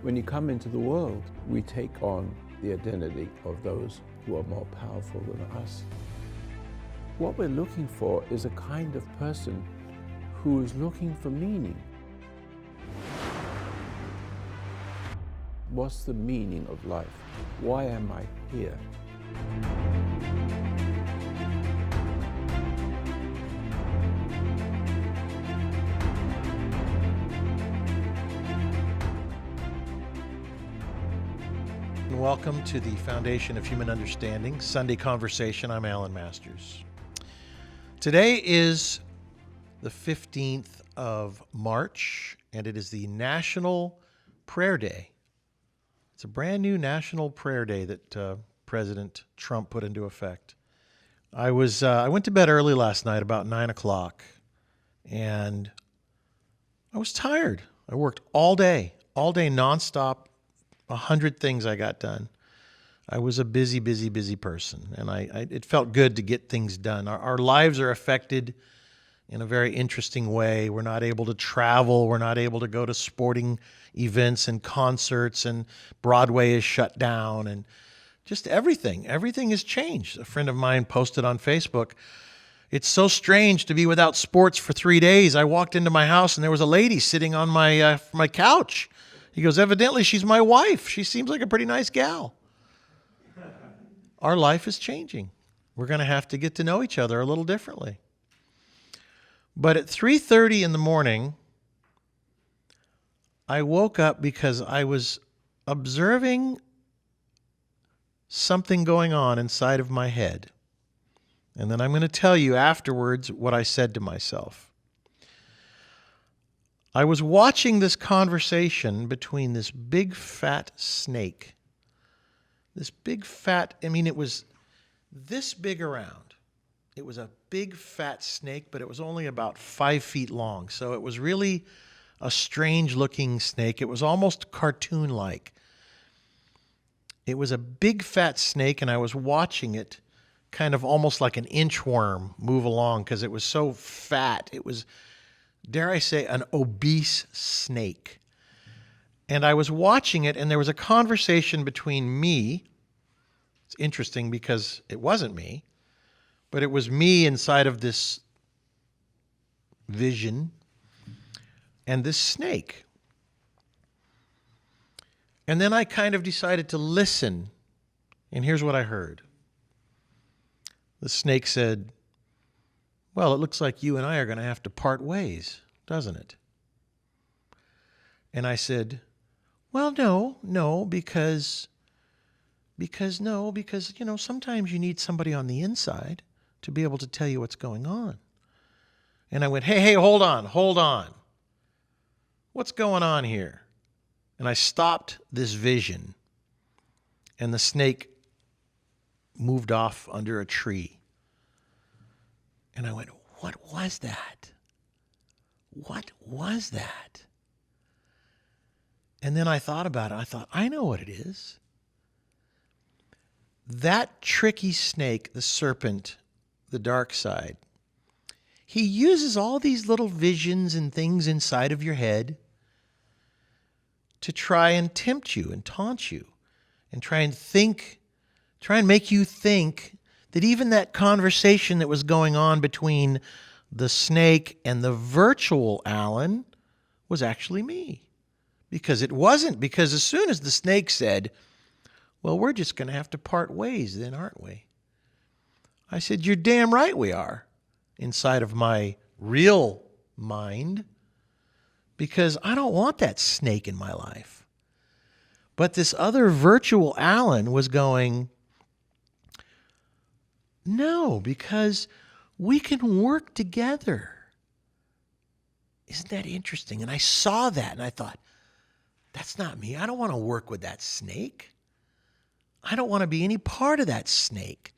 When you come into the world, we take on the identity of those who are more powerful than us. What we're looking for is a kind of person who is looking for meaning. What's the meaning of life? Why am I here? Welcome to the Foundation of Human Understanding Sunday Conversation. I'm Alan Masters. Today is the 15th of March, and it is the National Prayer Day. It's a brand new National Prayer Day that President Trump put into effect. I went to bed early last night, about 9 o'clock, and I was tired. I worked all day nonstop. 100 things I got done. I was a busy person, and it felt good to get things done. Our lives are affected in a very interesting way. We're not able to travel. We're not able to go to sporting events and concerts, and Broadway is shut down, and just everything. Everything has changed. A friend of mine posted on Facebook, "It's so strange to be without sports for 3 days. I walked into my house and there was a lady sitting on my couch." He goes, "Evidently, she's my wife. She seems like a pretty nice gal." Our life is changing. We're going to have to get to know each other a little differently. But at 3:30 in the morning, I woke up because I was observing something going on inside of my head. And then I'm going to tell you afterwards what I said to myself. I was watching this conversation between this big fat snake. It was this big around. It was a big fat snake, but it was only about 5 feet long. So it was really a strange looking snake. It was almost cartoon-like. It was a big fat snake, and I was watching it kind of almost like an inchworm move along because it was so fat. It was, dare I say, an obese snake. And I was watching it, and there was a conversation between me. It's interesting because it wasn't me, but it was me inside of this vision and this snake. And then I kind of decided to listen, and here's what I heard. The snake said, "Well, it looks like you and I are going to have to part ways, doesn't it?" And I said, "Well, no, because sometimes you need somebody on the inside to be able to tell you what's going on." And I went, hey, hold on. What's going on here? And I stopped this vision, and the snake moved off under a tree. And I went, what was that? What was that? And then I thought about it. I thought, I know what it is. That tricky snake, the serpent, the dark side, he uses all these little visions and things inside of your head to try and tempt you and taunt you and try and make you think that even that conversation that was going on between the snake and the virtual Alan was actually me. Because it wasn't. Because as soon as the snake said, "Well, we're just going to have to part ways then, aren't we?" I said, "You're damn right we are," inside of my real mind, because I don't want that snake in my life. But this other virtual Alan was going, "No, because we can work together." Isn't that interesting? And I saw that and I thought, that's not me. I don't want to work with that snake. I don't want to be any part of that snake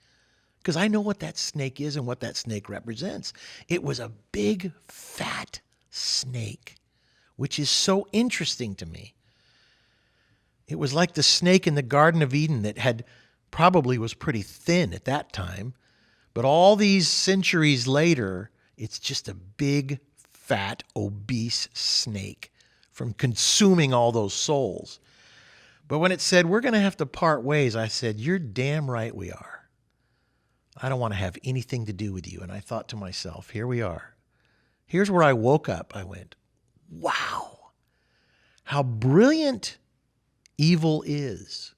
because I know what that snake is and what that snake represents. It was a big, fat snake, which is so interesting to me. It was like the snake in the Garden of Eden that probably was pretty thin at that time, but all these centuries later, it's just a big, fat, obese snake from consuming all those souls. But when it said, we're going to have to part ways, I said, you're damn right we are. I don't want to have anything to do with you. And I thought to myself, here we are. Here's where I woke up. I went, wow, how brilliant evil is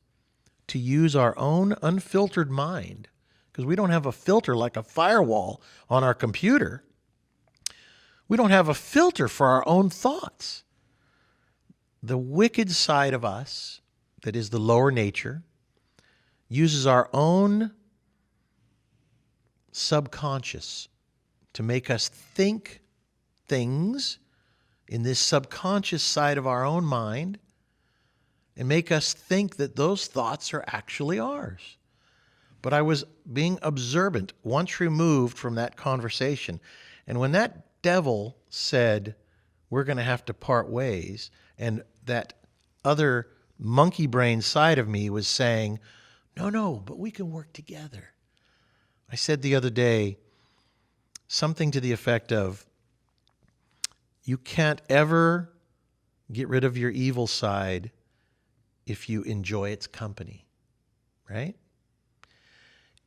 to use our own unfiltered mind, because we don't have a filter like a firewall on our computer. We don't have a filter for our own thoughts. The wicked side of us, that is the lower nature, uses our own subconscious to make us think things in this subconscious side of our own mind and make us think that those thoughts are actually ours. But I was being observant once removed from that conversation. And when that devil said, we're going to have to part ways, and that other monkey brain side of me was saying, no, but we can work together. I said the other day something to the effect of, you can't ever get rid of your evil side if you enjoy its company, right?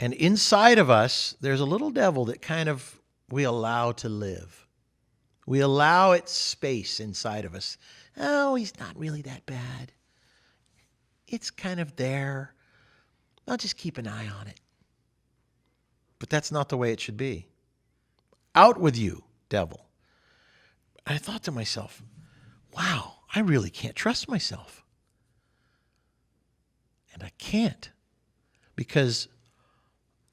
And inside of us, there's a little devil that kind of we allow to live. We allow its space inside of us. Oh, he's not really that bad. It's kind of there. I'll just keep an eye on it. But that's not the way it should be. Out with you, devil. I thought to myself, wow, I really can't trust myself. And I can't, because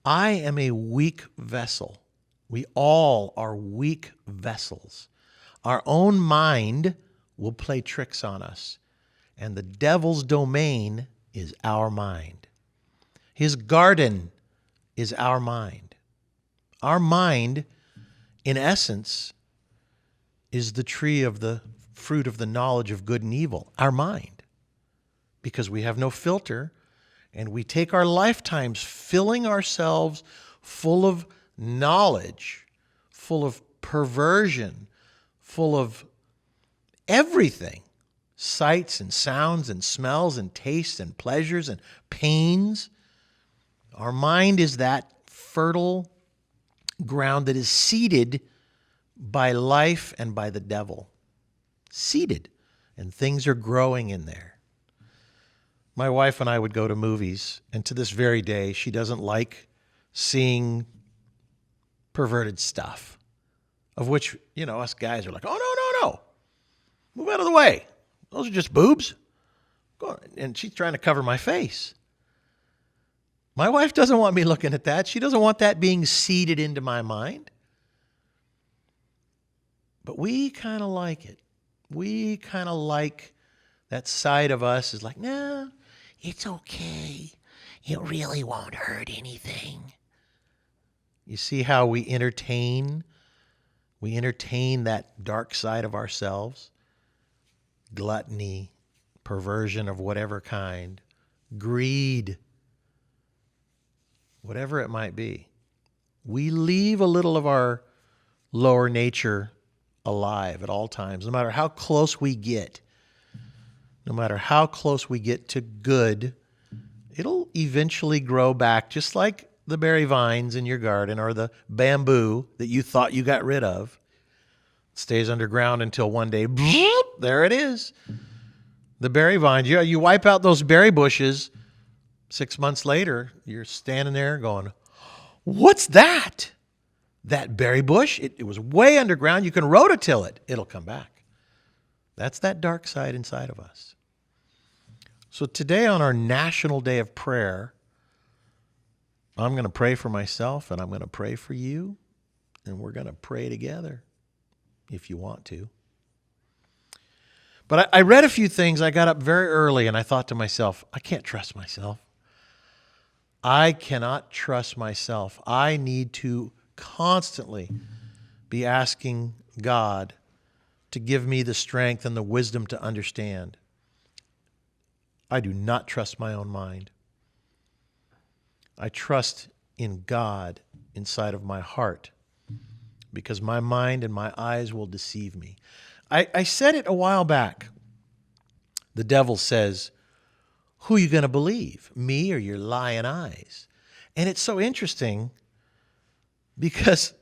I am a weak vessel. We all are weak vessels. Our own mind will play tricks on us, and the devil's domain is our mind. His garden is our mind. Our mind, in essence, is the tree of the fruit of the knowledge of good and evil, our mind, because we have no filter, and we take our lifetimes filling ourselves full of knowledge, full of perversion, full of everything, sights and sounds and smells and tastes and pleasures and pains. Our mind is that fertile ground that is seeded by life and by the devil. Seeded, and things are growing in there. My wife and I would go to movies, and to this very day, she doesn't like seeing perverted stuff, of which, us guys are like, oh, no. Move out of the way. Those are just boobs. Go on. And she's trying to cover my face. My wife doesn't want me looking at that. She doesn't want that being seeded into my mind. But we kind of like it. We kind of like that side of us is like, no, it's okay. It really won't hurt anything. You see how we entertain that dark side of ourselves? Gluttony, perversion of whatever kind, greed, whatever it might be. We leave a little of our lower nature alive at all times, no matter how close we get. No matter how close we get to good, it'll eventually grow back, just like the berry vines in your garden or the bamboo that you thought you got rid of. It stays underground until one day, there it is. The berry vines, you wipe out those berry bushes, 6 months later, you're standing there going, what's that? That berry bush? It was way underground. You can rototill it. It'll come back. That's that dark side inside of us. So today on our National Day of Prayer, I'm going to pray for myself and I'm going to pray for you, and we're going to pray together if you want to. But I read a few things. I got up very early and I thought to myself, I can't trust myself. I cannot trust myself. I need to constantly be asking God to give me the strength and the wisdom to understand. I do not trust my own mind. I trust in God inside of my heart, because my mind and my eyes will deceive me. I said it a while back. The devil says, who are you going to believe, me or your lying eyes? And it's so interesting because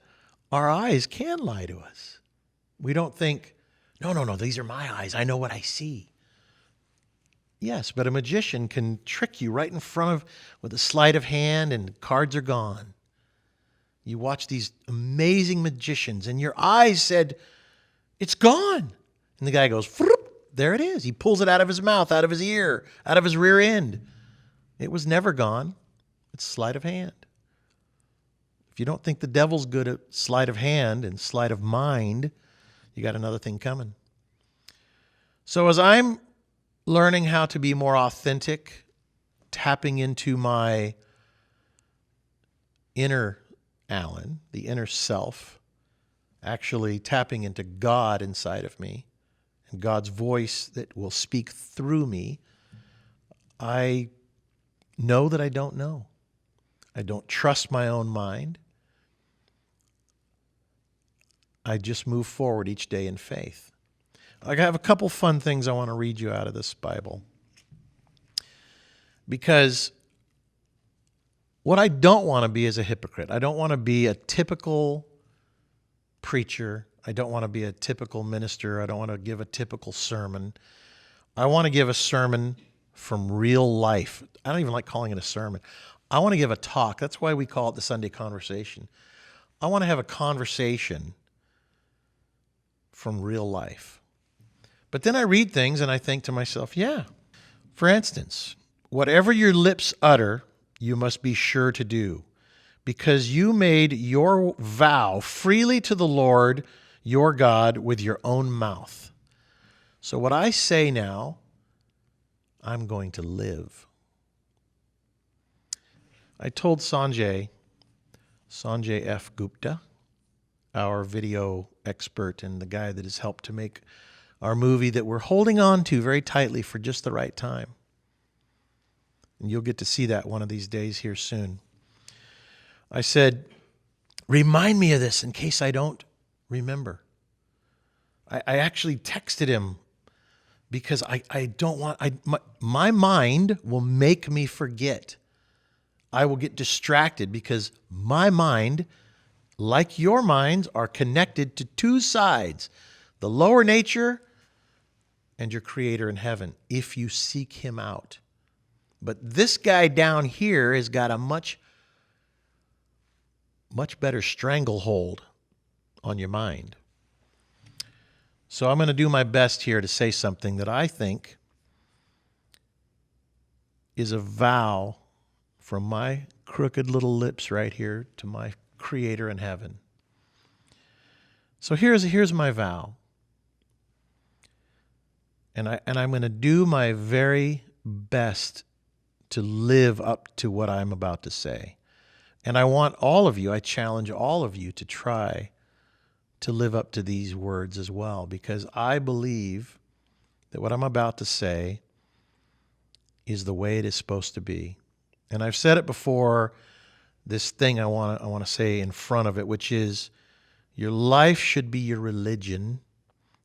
our eyes can lie to us. We don't think, no, these are my eyes. I know what I see. Yes, but a magician can trick you right in front of with a sleight of hand and cards are gone. You watch these amazing magicians and your eyes said, it's gone. And the guy goes, there it is. He pulls it out of his mouth, out of his ear, out of his rear end. It was never gone. It's sleight of hand. If you don't think the devil's good at sleight of hand and sleight of mind, you got another thing coming. So as I'm learning how to be more authentic, tapping into my inner Alan, the inner self, actually tapping into God inside of me and God's voice that will speak through me, I know that I don't know. I don't trust my own mind. I just move forward each day in faith. I have a couple fun things I want to read you out of this Bible. Because what I don't want to be is a hypocrite. I don't want to be a typical preacher. I don't want to be a typical minister. I don't want to give a typical sermon. I want to give a sermon from real life. I don't even like calling it a sermon. I want to give a talk. That's why we call it the Sunday Conversation. I want to have a conversation from real life. But then I read things and I think to myself, yeah. For instance, whatever your lips utter, you must be sure to do, because you made your vow freely to the Lord your God with your own mouth. So what I say now, I'm going to live. I told Sanjay F. Gupta, our video expert and the guy that has helped to make our movie that we're holding on to very tightly for just the right time. And you'll get to see that one of these days here soon. I said, remind me of this in case I don't remember. I actually texted him because I don't want, my mind will make me forget. I will get distracted because my mind, like your minds, are connected to two sides, the lower nature and your Creator in heaven, if you seek Him out. But this guy down here has got a much better stranglehold on your mind. So I'm going to do my best here to say something that I think is a vow from my crooked little lips right here to my Creator in heaven. So here's my vow. And I'm going to do my very best to live up to what I'm about to say. And I want all of you, I challenge all of you to try to live up to these words as well, because I believe that what I'm about to say is the way it is supposed to be. And I've said it before, this thing I want to say in front of it, which is your life should be your religion.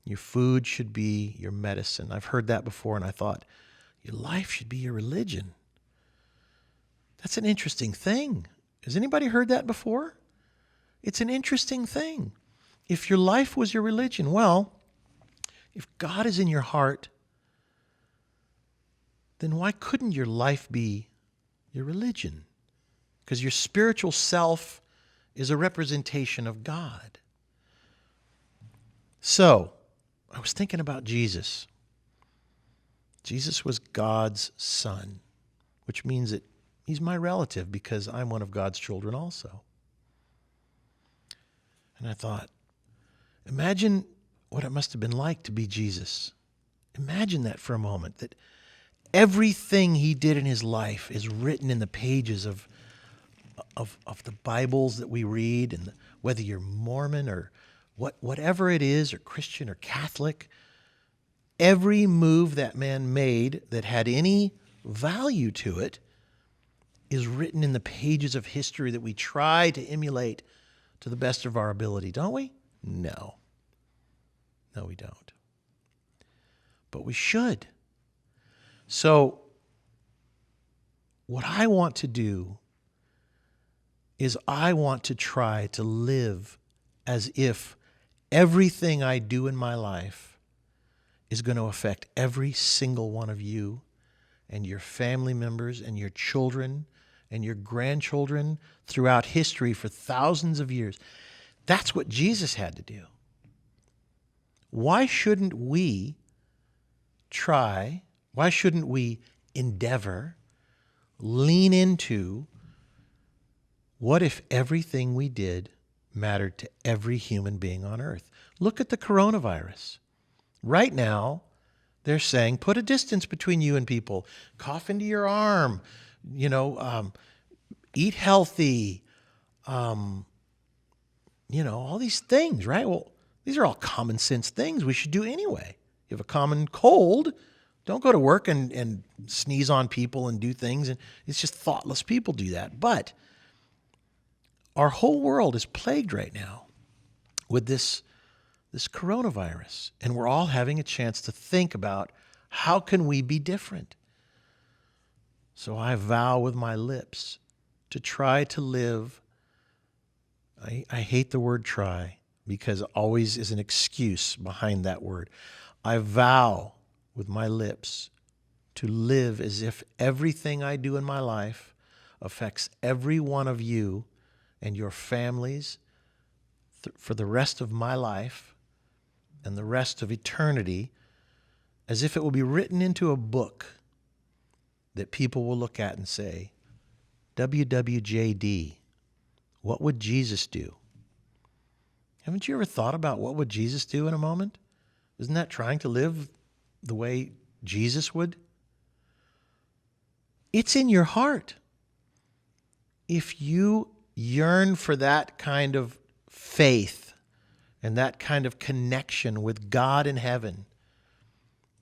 Your food should be your medicine. I've heard that before, and I thought, your life should be your religion. That's an interesting thing. Has anybody heard that before? It's an interesting thing. If your life was your religion, well, if God is in your heart, then why couldn't your life be your religion? Because your spiritual self is a representation of God. So, I was thinking about Jesus. Jesus was God's son, which means that He's my relative because I'm one of God's children also. And I thought, imagine what it must have been like to be Jesus. Imagine that for a moment, that everything He did in His life is written in the pages of the Bibles that we read, and whether you're Mormon or whatever it is, or Christian or Catholic, every move that man made that had any value to it is written in the pages of history that we try to emulate to the best of our ability, don't we? No. No, we don't. But we should. So what I want to do is I want to try to live as if everything I do in my life is going to affect every single one of you and your family members and your children and your grandchildren throughout history for thousands of years. That's what Jesus had to do. Why shouldn't we try, why shouldn't we endeavor, lean into what if everything we did mattered to every human being on earth? Look at the coronavirus. Right now, they're saying, put a distance between you and people. Cough into your arm. Eat healthy. All these things, right? Well, these are all common sense things we should do anyway. You have a common cold, don't go to work and sneeze on people and do things. And it's just thoughtless people do that. But our whole world is plagued right now with this coronavirus. And we're all having a chance to think about how can we be different? So I vow with my lips to try to live. I hate the word try because always is an excuse behind that word. I vow with my lips to live as if everything I do in my life affects every one of you and your families for the rest of my life and the rest of eternity, as if it will be written into a book that people will look at and say, WWJD, what would Jesus do? Haven't you ever thought about what would Jesus do in a moment? Isn't that trying to live the way Jesus would? It's in your heart. If you yearn for that kind of faith and that kind of connection with God in heaven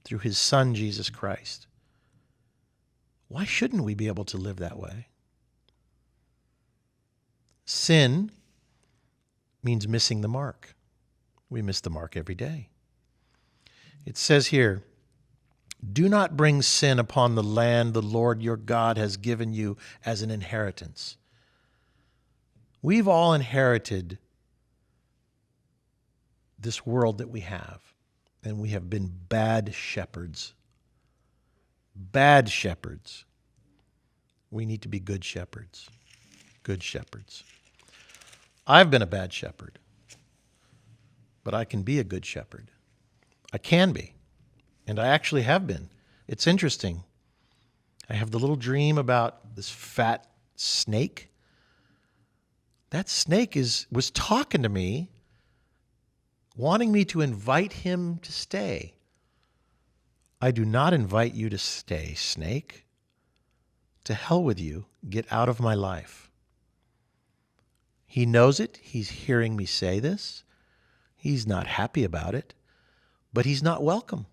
through his Son, Jesus Christ, why shouldn't we be able to live that way? Sin means missing the mark. We miss the mark every day. It says here, do not bring sin upon the land the Lord your God has given you as an inheritance. We've all inherited this world that we have, and we have been bad shepherds. Bad shepherds. We need to be good shepherds. Good shepherds. I've been a bad shepherd, but I can be a good shepherd. I can be, and I actually have been. It's interesting. I have the little dream about this fat snake. That snake was talking to me, wanting me to invite him to stay. I do not invite you to stay, snake. To hell with you. Get out of my life. He knows it. He's hearing me say this. He's not happy about it, but he's not welcome.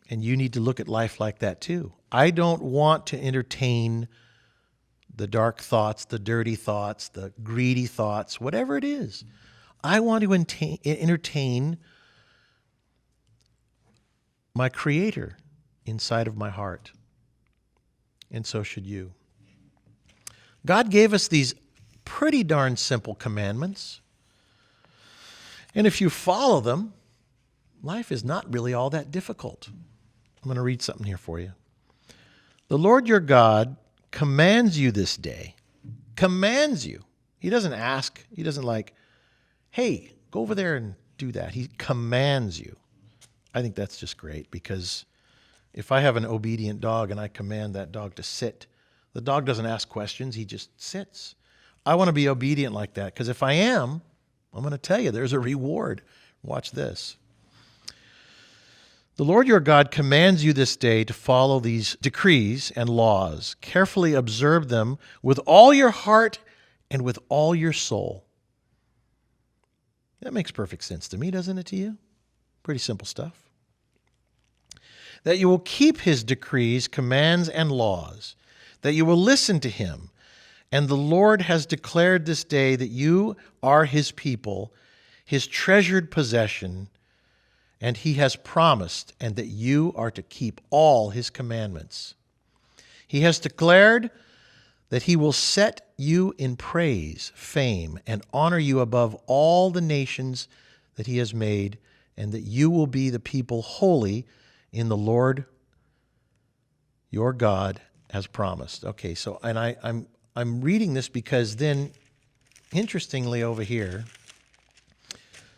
And you need to look at life like that too. I don't want to entertain the dark thoughts, the dirty thoughts, the greedy thoughts, whatever it is. I want to entertain my Creator inside of my heart. And so should you. God gave us these pretty darn simple commandments. And if you follow them, life is not really all that difficult. I'm going to read something here for you. The Lord your God commands you this day. Commands you. He doesn't ask. He doesn't like, hey, go over there and do that. He commands you. I think that's just great because if I have an obedient dog and I command that dog to sit, the dog doesn't ask questions. He just sits. I want to be obedient like that because if I am, I'm going to tell you there's a reward. Watch this. The Lord your God commands you this day to follow these decrees and laws. Carefully observe them with all your heart and with all your soul. That makes perfect sense to me, doesn't it to you? Pretty simple stuff. That you will keep his decrees, commands, and laws. That you will listen to him. And the Lord has declared this day that you are his people, his treasured possession, and he has promised, and that you are to keep all his commandments. He has declared that he will set you in praise, fame, and honor you above all the nations that he has made, and that you will be the people holy in the Lord your God as promised. Okay, so and I'm reading this because then, interestingly over here,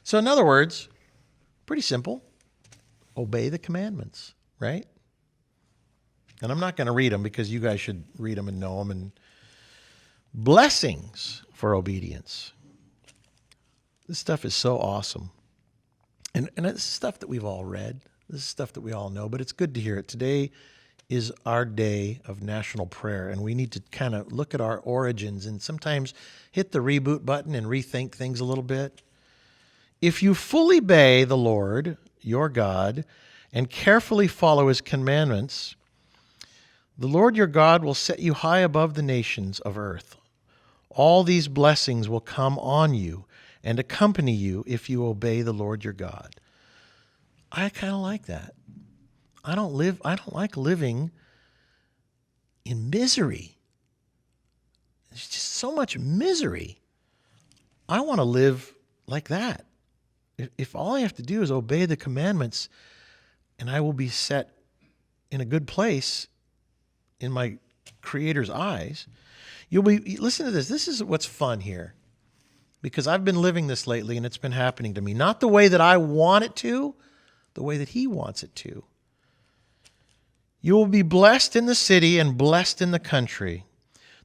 so in other words, pretty simple, obey the commandments, right? And I'm not going to read them because you guys should read them and know them. And blessings for obedience. This stuff is so awesome. And it's stuff that we've all read. This is stuff that we all know, but it's good to hear it. Today is our day of national prayer, and we need to kind of look at our origins and sometimes hit the reboot button and rethink things a little bit. If you fully obey the Lord, your God, and carefully follow his commandments, the Lord your God will set you high above the nations of earth. All these blessings will come on you and accompany you if you obey the Lord your God. I kind of like that. I don't like living in misery. There's just so much misery. I want to live like that. If all I have to do is obey the commandments, and I will be set in a good place in my Creator's eyes, listen to this. This is what's fun here, because I've been living this lately and it's been happening to me. Not the way that I want it to, the way that he wants it to. You will be blessed in the city and blessed in the country.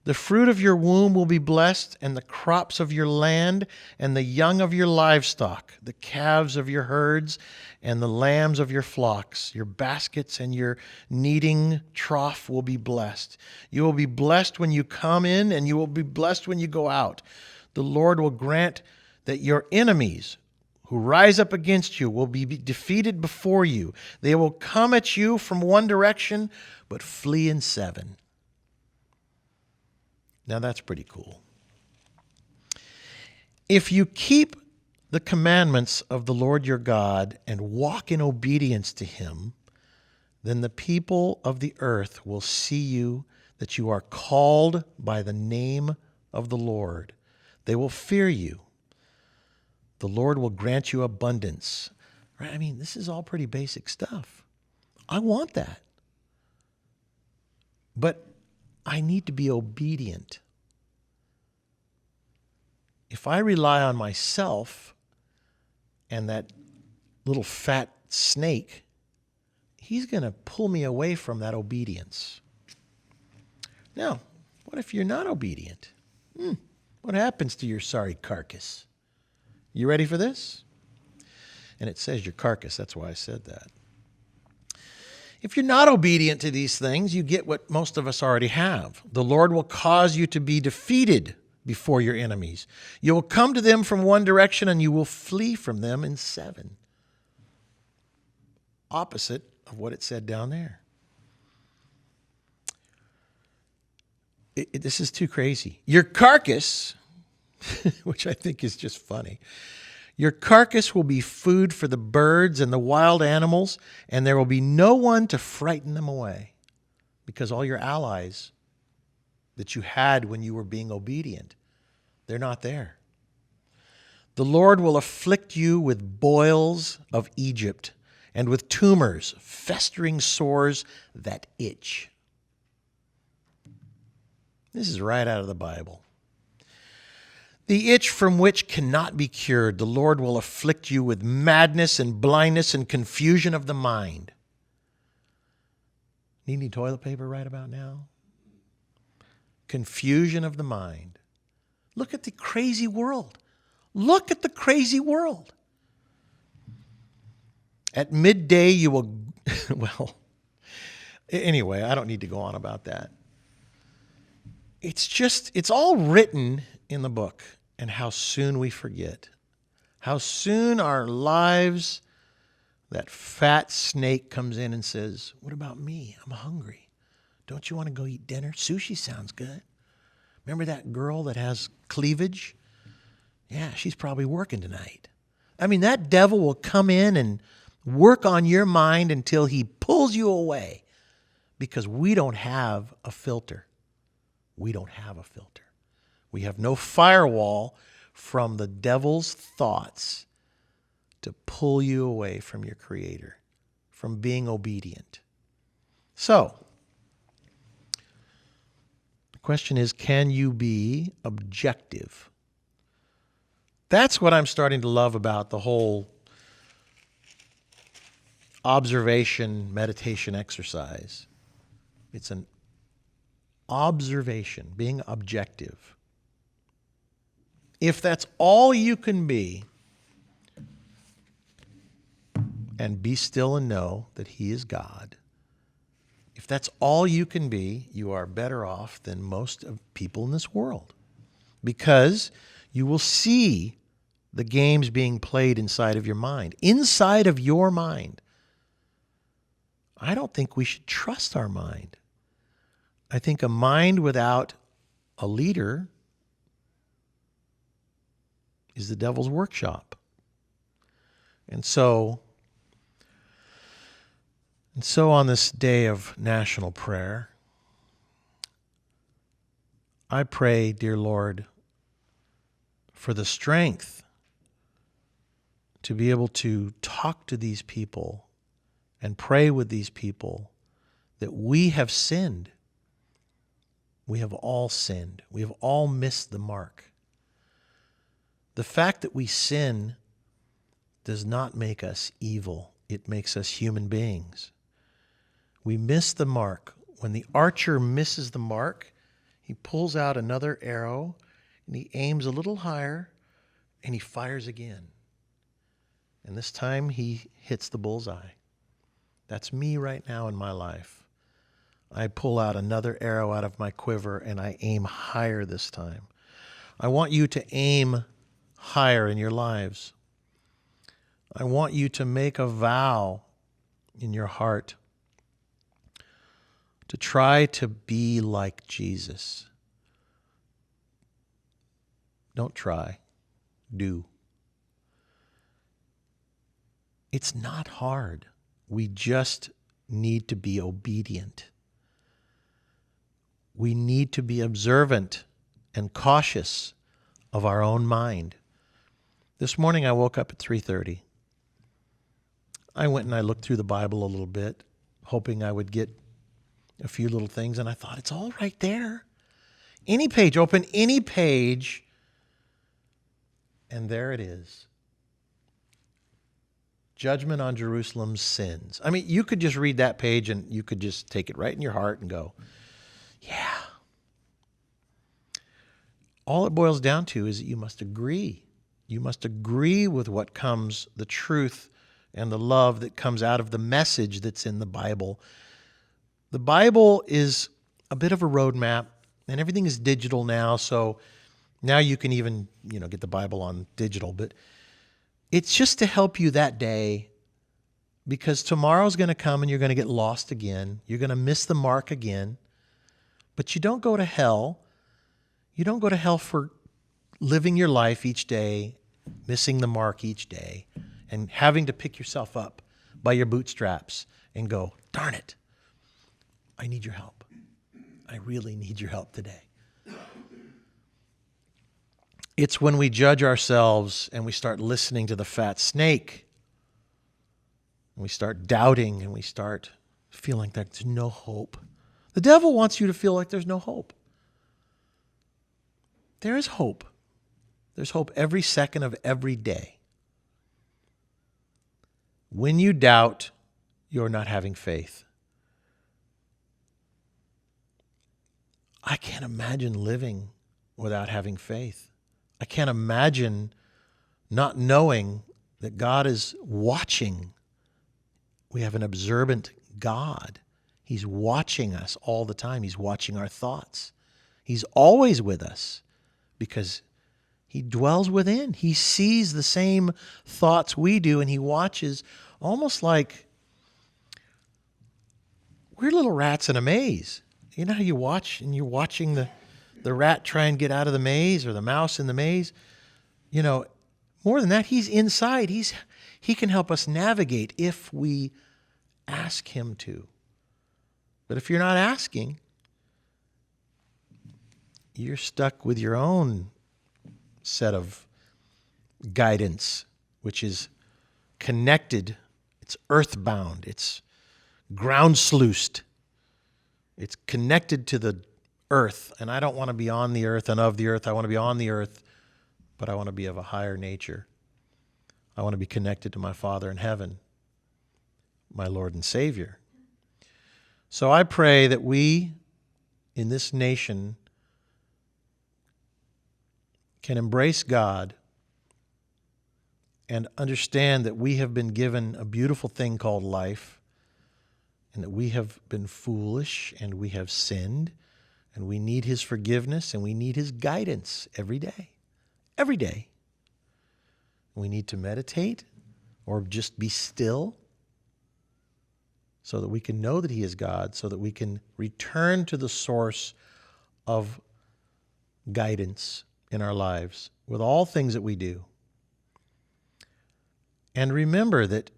The fruit of your womb will be blessed, and the crops of your land, and the young of your livestock, the calves of your herds, and the lambs of your flocks. Your baskets and your kneading trough will be blessed. You will be blessed when you come in, and you will be blessed when you go out. The Lord will grant that your enemies who rise up against you will be defeated before you. They will come at you from one direction, but flee in seven. Now that's pretty cool. If you keep the commandments of the Lord your God and walk in obedience to him, then the people of the earth will see you, that you are called by the name of the Lord. They will fear you. The Lord will grant you abundance. Right? I mean, this is all pretty basic stuff. I want that. But I need to be obedient. If I rely on myself and that little fat snake, he's going to pull me away from that obedience. Now, what if you're not obedient? What happens to your sorry carcass? You ready for this? And it says your carcass. That's why I said that. If you're not obedient to these things, you get what most of us already have. The Lord will cause you to be defeated before your enemies. You will come to them from one direction, and you will flee from them in seven. Opposite of what it said down there. This is too crazy. Your carcass, which I think is just funny, your carcass will be food for the birds and the wild animals, and there will be no one to frighten them away, because all your allies that you had when you were being obedient, they're not there. The Lord will afflict you with boils of Egypt and with tumors, festering sores that itch. This is right out of the Bible. The itch from which cannot be cured. The Lord will afflict you with madness and blindness and confusion of the mind. Need any toilet paper right about now? Confusion of the mind. Look at the crazy world. Look at the crazy world. At midday you will, well, anyway, I don't need to go on about that. It's all written in the book, and how soon we forget. How soon our lives, that fat snake comes in and says, what about me? I'm hungry. Don't you want to go eat dinner? Sushi sounds good. Remember that girl that has cleavage? Yeah, she's probably working tonight. I mean, that devil will come in and work on your mind until he pulls you away. because we don't have a filter. We don't have a filter. We have no firewall from the devil's thoughts to pull you away from your Creator, from being obedient. So, the question is, can you be objective? That's what I'm starting to love about the whole observation meditation exercise. It's an observation, being objective. If that's all you can be, and be still and know that He is God, if that's all you can be, you are better off than most of people in this world, because you will see the games being played inside of your mind. Inside of your mind. I don't think we should trust our mind. I think a mind without a leader is the devil's workshop. And so on this day of national prayer, I pray, dear Lord, for the strength to be able to talk to these people and pray with these people that we have sinned. We have all sinned. We have all missed the mark. The fact that we sin does not make us evil. It makes us human beings. We miss the mark. When the archer misses the mark, he pulls out another arrow and he aims a little higher and he fires again. And this time he hits the bullseye. That's me right now in my life. I pull out another arrow out of my quiver and I aim higher this time. I want you to aim higher in your lives. I want you to make a vow in your heart to try to be like Jesus. Don't try, do. It's not hard. We just need to be obedient. We need to be observant and cautious of our own mind. This morning I woke up at 3:30. I went and I looked through the Bible a little bit, hoping I would get a few little things, and I thought, it's all right there. Any page, open any page, and there it is. Judgment on Jerusalem's sins. I mean, you could just read that page and you could just take it right in your heart and go, yeah. All it boils down to is that you must agree. You must agree with what comes, the truth and the love that comes out of the message that's in the Bible. The Bible is a bit of a roadmap, and everything is digital now, so now you can even, get the Bible on digital, but it's just to help you that day, because tomorrow's going to come and you're going to get lost again. You're going to miss the mark again, but you don't go to hell. You don't go to hell for living your life each day, missing the mark each day, and having to pick yourself up by your bootstraps and go, darn it, I need your help. I really need your help today. It's when we judge ourselves and we start listening to the fat snake, and we start doubting and we start feeling that there's no hope. The devil wants you to feel like there's no hope. There is hope. There's hope every second of every day. When you doubt, you're not having faith. I can't imagine living without having faith. I can't imagine not knowing that God is watching. We have an observant God. He's watching us all the time. He's watching our thoughts. He's always with us because He dwells within. He sees the same thoughts we do, and He watches almost like we're little rats in a maze. You know how you watch and you're watching the rat try and get out of the maze, or the mouse in the maze? More than that, He's inside. He can help us navigate if we ask Him to. But if you're not asking, you're stuck with your own set of guidance, which is connected, it's earthbound, it's ground sluiced, it's connected to the earth. And I don't want to be on the earth and of the earth. I want to be on the earth, but I want to be of a higher nature. I want to be connected to my Father in heaven, my Lord and Savior. So I pray that we in this nation can embrace God and understand that we have been given a beautiful thing called life, and that we have been foolish and we have sinned, and we need His forgiveness and we need His guidance every day. Every day. We need to meditate or just be still so that we can know that He is God, so that we can return to the source of guidance in our lives with all things that we do. And remember that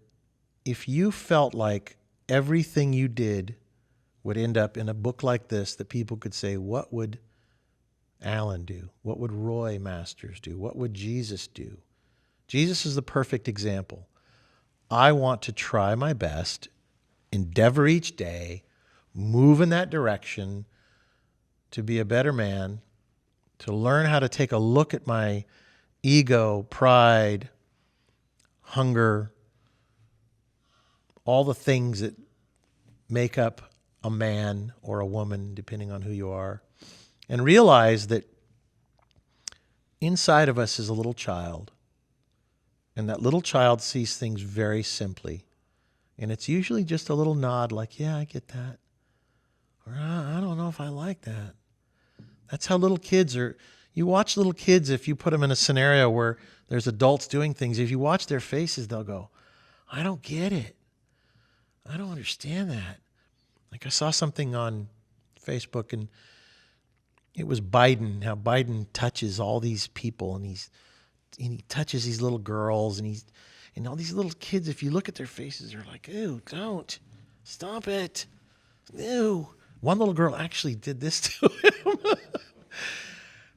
if you felt like everything you did would end up in a book like this, that people could say, what would Alan do? What would Roy Masters do? What would Jesus do? Jesus is the perfect example. I want to try my best, endeavor each day, move in that direction to be a better man, to learn how to take a look at my ego, pride, hunger, all the things that make up a man or a woman, depending on who you are, and realize that inside of us is a little child, and that little child sees things very simply, and it's usually just a little nod like, yeah, I get that, or I don't know if I like that. That's how little kids are. You watch little kids, if you put them in a scenario where there's adults doing things, if you watch their faces, they'll go, I don't get it. I don't understand that. Like I saw something on Facebook, and it was Biden, how Biden touches all these people, and he touches these little girls, and all these little kids, if you look at their faces, they're like, ew, don't. Stop it. Ew. One little girl actually did this to him.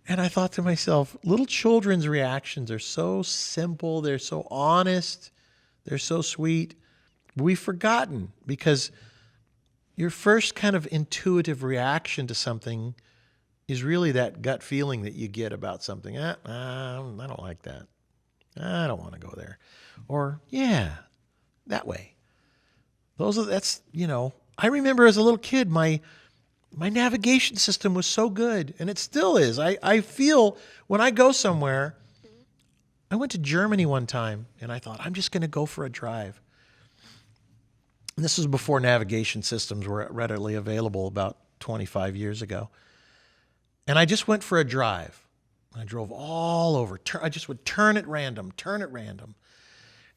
And I thought to myself, little children's reactions are so simple, they're so honest, they're so sweet. We've forgotten, because your first kind of intuitive reaction to something is really that gut feeling that you get about something. I don't like that. I don't want to go there. Or, yeah, that way. I remember as a little kid, my navigation system was so good, and it still is. I feel when I go somewhere, I went to Germany one time, and I thought, I'm just going to go for a drive. And this was before navigation systems were readily available, about 25 years ago. And I just went for a drive. I drove all over. I just would turn at random.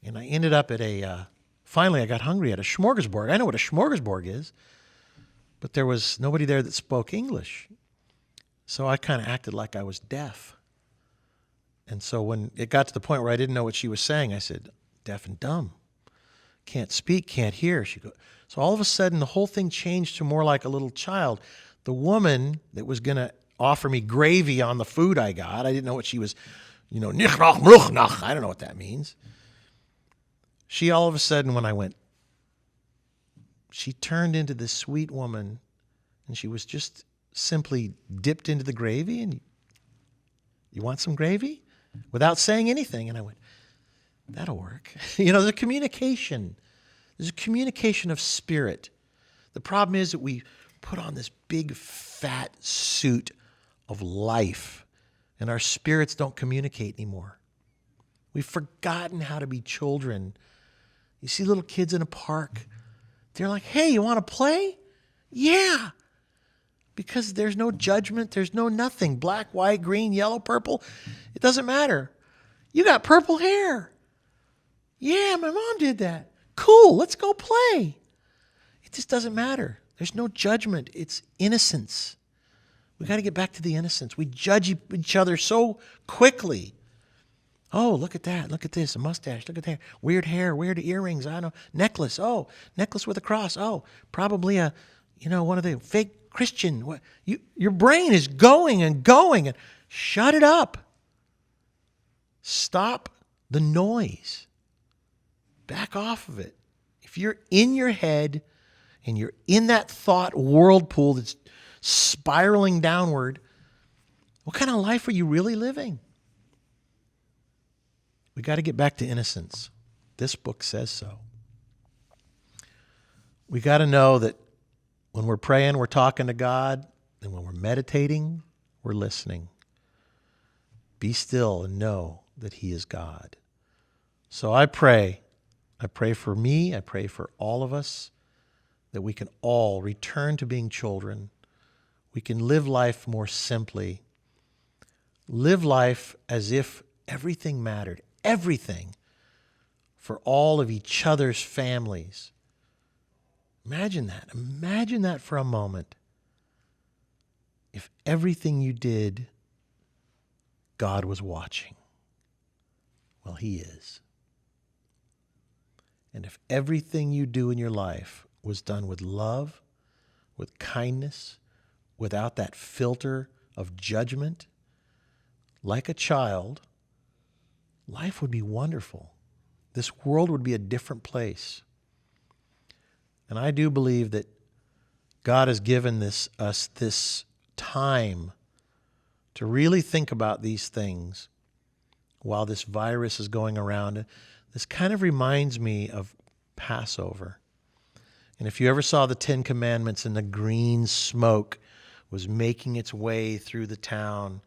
And I ended up at finally I got hungry at a smorgasbord. I know what a smorgasbord is, but there was nobody there that spoke English. So I kind of acted like I was deaf. And so when it got to the point where I didn't know what she was saying, I said, deaf and dumb. Can't speak, can't hear. So all of a sudden, the whole thing changed to more like a little child. The woman that was going to offer me gravy on the food I got, I didn't know what she was, nichnach, mruchnach. I don't know what that means. She all of a sudden, when I went, she turned into this sweet woman, and she was just simply dipped into the gravy, and you want some gravy? Without saying anything. And I went, that'll work. There's a communication. There's a communication of spirit. The problem is that we put on this big fat suit of life, and our spirits don't communicate anymore. We've forgotten how to be children. You see little kids in a park. They're like, hey, you want to play? Yeah. Because there's no judgment. There's no nothing. Black, white, green, yellow, purple. It doesn't matter. You got purple hair. Yeah, my mom did that. Cool, let's go play. It just doesn't matter. There's no judgment. It's innocence. We got to get back to the innocence. We judge each other so quickly. Oh, look at that. Look at this. A mustache. Look at that. Weird hair. Weird earrings. I don't know. Necklace. Oh, necklace with a cross. Oh, probably a one of the fake Christian. Your brain is going and going, and shut it up. Stop the noise. Back off of it. If you're in your head and you're in that thought whirlpool that's spiraling downward, what kind of life are you really living? We got to get back to innocence. This book says so. We got to know that when we're praying, we're talking to God, and when we're meditating, we're listening. Be still and know that He is God. So I pray for me, I pray for all of us, that we can all return to being children. We can live life more simply. Live life as if everything mattered, everything, for all of each other's families. Imagine that. Imagine that for a moment. If everything you did, God was watching. Well, He is. And if everything you do in your life was done with love, with kindness, without that filter of judgment, like a child, life would be wonderful. This world would be a different place. And I do believe that God has given us this time to really think about these things while this virus is going around. This kind of reminds me of Passover. And if you ever saw the Ten Commandments and the green smoke was making its way through the town,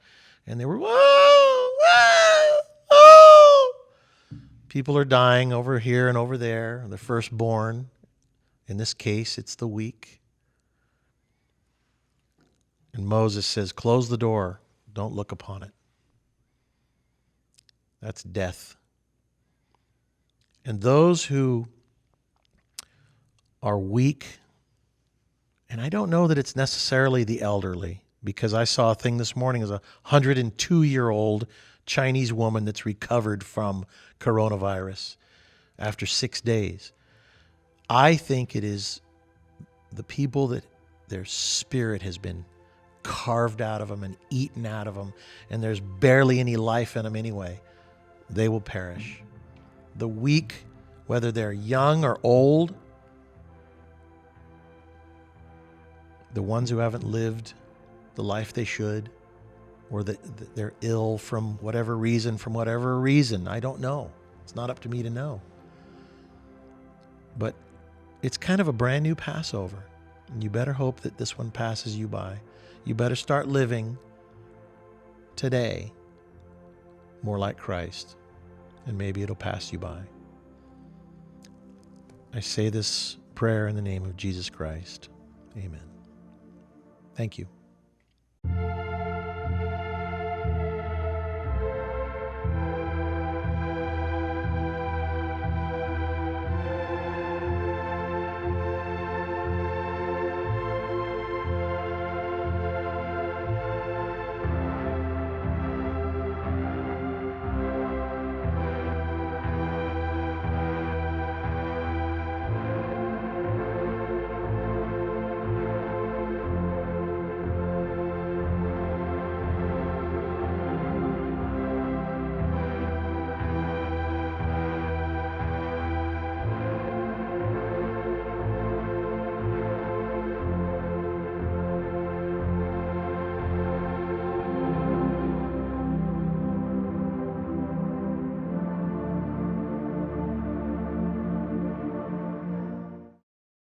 and they were, whoa, whoa, whoa. People are dying over here and over there, the firstborn. In this case, it's the weak. And Moses says, close the door. Don't look upon it. That's death. And those who are weak, and I don't know that it's necessarily the elderly, because I saw a thing this morning as a 102-year-old Chinese woman that's recovered from coronavirus after 6 days. I think it is the people that their spirit has been carved out of them and eaten out of them, and there's barely any life in them anyway. They will perish. The weak, whether they're young or old, the ones who haven't lived the life they should, or that they're ill from whatever reason, I don't know. It's not up to me to know. But it's kind of a brand new Passover. And you better hope that this one passes you by. You better start living today more like Christ, and maybe it'll pass you by. I say this prayer in the name of Jesus Christ. Amen. Thank you.